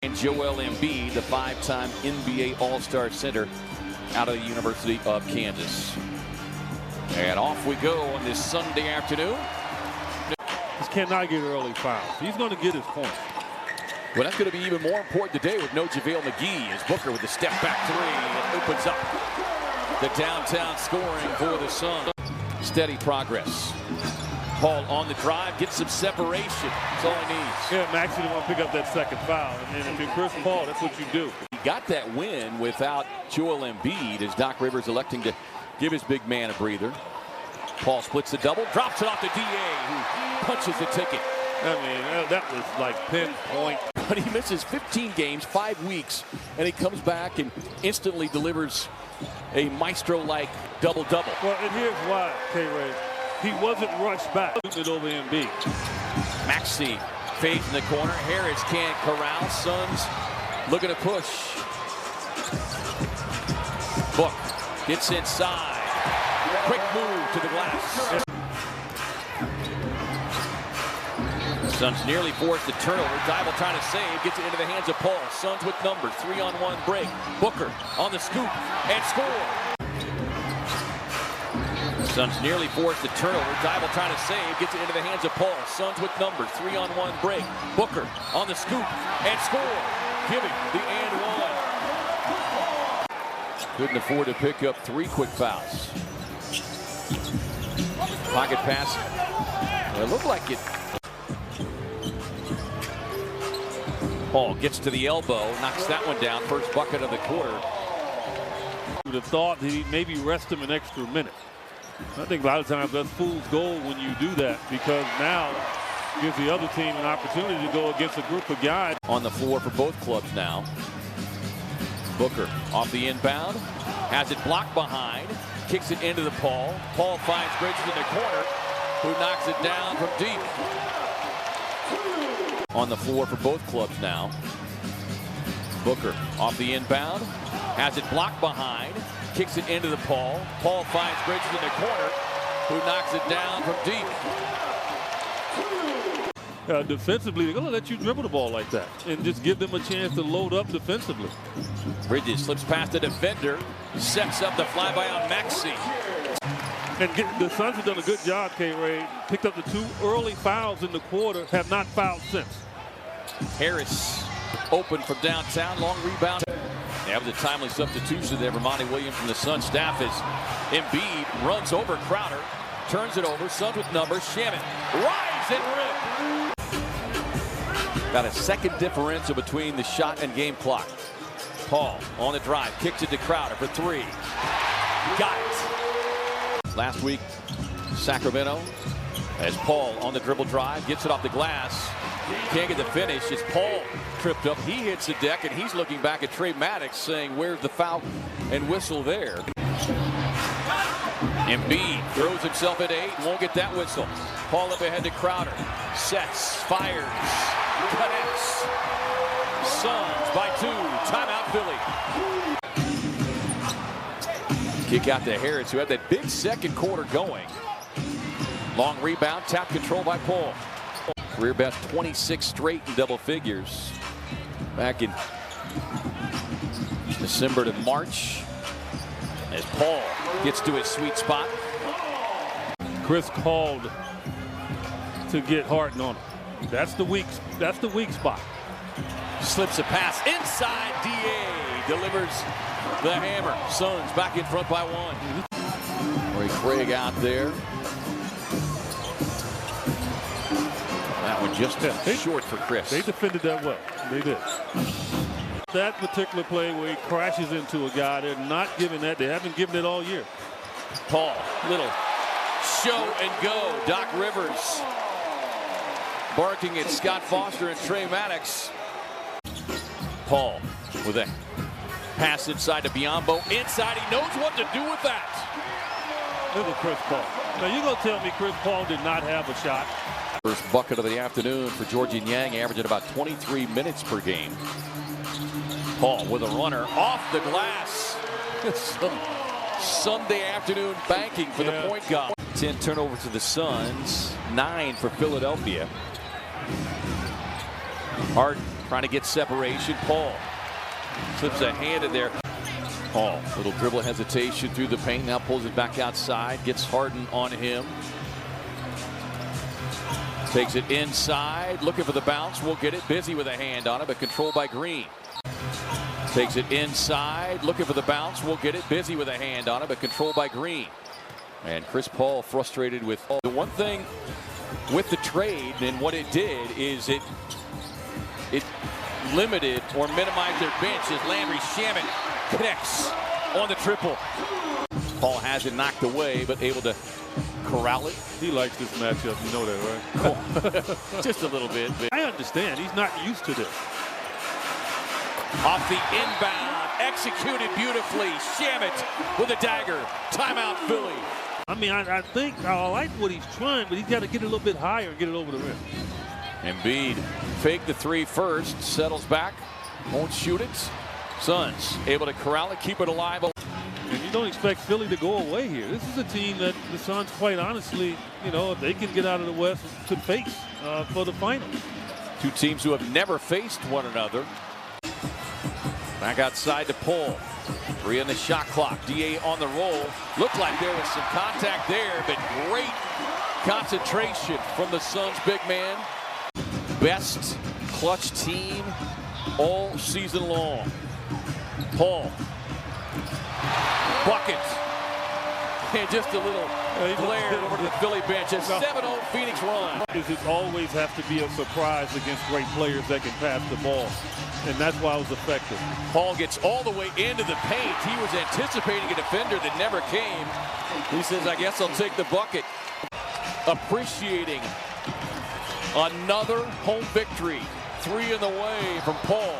And Joel Embiid, the 5-time NBA All-Star center out of the University of Kansas. And off we go on this Sunday afternoon. Just cannot get early fouls. He's going to get his point. Well, that's going to be even more important today with no JaVale McGee as Booker with the step-back three. It opens up the downtown scoring for the Suns. Steady progress. Paul on the drive, gets some separation. That's all he needs. Yeah, Max didn't want to pick up that second foul. And if you're Chris Paul, that's what you do. He got that win without Joel Embiid as Doc Rivers electing to give his big man a breather. Paul splits the double, drops it off to DA, who punches the ticket. I mean, that was like pinpoint. But he misses 15 games, 5 weeks, and he comes back and instantly delivers a maestro-like double-double. Well, and here's why, K-Ray. He wasn't rushed back. It over Embiid. Maxey fades in the corner. Harris can't corral. Suns looking to push. Book gets inside. Quick move to the glass. Suns nearly forced the turnover. Dybel trying to save. Gets it into the hands of Paul. Suns with numbers. 3-on-1 break. Booker on the scoop and score. Suns nearly forced the turnover. Dybel trying to save. Gets it into the hands of Paul. Suns with numbers. 3-on-1 break. Booker on the scoop and score. Giving the and one. Couldn't afford to pick up 3 quick fouls. Pocket pass. Well, it looked like it. Paul gets to the elbow. Knocks that one down. First bucket of the quarter. Would have thought that he'd maybe rest him an extra minute. I think a lot of times that's fool's gold when you do that, because now gives the other team an opportunity to go against a group of guys. On the floor for both clubs now. Booker off the inbound. Has it blocked behind. Kicks it into the Paul. Paul finds Bridges in the corner, who knocks it down from deep. On the floor for both clubs now. Booker off the inbound. Has it blocked behind. Kicks it into the Paul. Paul finds Bridges in the corner, who knocks it down from deep. Defensively, they're going to let you dribble the ball like that and just give them a chance to load up defensively. Bridges slips past the defender, sets up the flyby on Maxey. And the Suns have done a good job, K-Ray. Picked up the 2 early fouls in the quarter, have not fouled since. Harris open from downtown, long rebound. That was a timely substitution there for Monty Williams from the Suns staff as Embiid runs over Crowder, turns it over. Suns with numbers. Shannon rise and rip. Got a second differential between the shot and game clock. Paul on the drive, kicks it to Crowder for 3. Got it. Last week, Sacramento, as Paul on the dribble drive, gets it off the glass. Can't get the finish as Paul tripped up. He hits the deck, and he's looking back at Trey Maddox saying, where's the foul and whistle there? Embiid throws himself at 8, won't get that whistle. Paul up ahead to Crowder. Sets, fires, connects. Suns by 2. Timeout Philly. Kick out to Harris, who had that big second quarter going. Long rebound, tap control by Paul. Career best 26 straight in double figures back in December to March as Paul gets to his sweet spot. Chris called to get Harden on him. That's the weak spot. Slips a pass inside. DA delivers the hammer. Suns back in front by 1. Corey Craig out there. That one just short for Chris. They defended that well. They did. That particular play where he crashes into a guy, they're not giving that. They haven't given it all year. Paul, little show and go. Doc Rivers barking at Scott Foster and Trey Maddox. Paul with a pass inside to Biyombo. Inside, he knows what to do with that. Look at Chris Paul. Now you're going to tell me Chris Paul did not have a shot? First bucket of the afternoon for Georgian Yang, averaging about 23 minutes per game. Paul with a runner off the glass. Some Sunday afternoon banking for the point guard. 10 turnovers to the Suns, 9 for Philadelphia. Harden trying to get separation. Paul slips a hand in there. Paul, little dribble hesitation through the paint. Now pulls it back outside. Gets Harden on him. Takes it inside. Looking for the bounce. Will get it. Busy with a hand on it, but controlled by Green. Takes it inside. Looking for the bounce. Will get it. Busy with a hand on it, but controlled by Green. And Chris Paul frustrated with the one thing with the trade, and what it did is it limited or minimized their bench as Landry Shamet connects on the triple. Paul has it knocked away, but able to corral it. He likes this matchup, you know that, right? Just a little bit. I understand. He's not used to this. Off the inbound, executed beautifully. Shamet with a dagger. Timeout, Philly. I mean, I think I like what he's trying, but he's got to get it a little bit higher and get it over the rim. Embiid fake the three first, settles back, won't shoot it. Suns able to corral it, keep it alive. And you don't expect Philly to go away here. This is a team that the Suns, quite honestly, you know, if they can get out of the West, could face for the finals. Two teams who have never faced one another. Back outside to Paul. 3 on the shot clock. DA on the roll. Looked like there was some contact there, but great concentration from the Suns big man. Best clutch team all season long. Paul. Bucket. And just a little glare over to the Philly bench. A 7-0 Phoenix run. It always have to be a surprise against great players that can pass the ball. And that's why it was effective. Paul gets all the way into the paint. He was anticipating a defender that never came. He says, I guess I'll take the bucket. Appreciating another home victory. 3 in the way from Paul.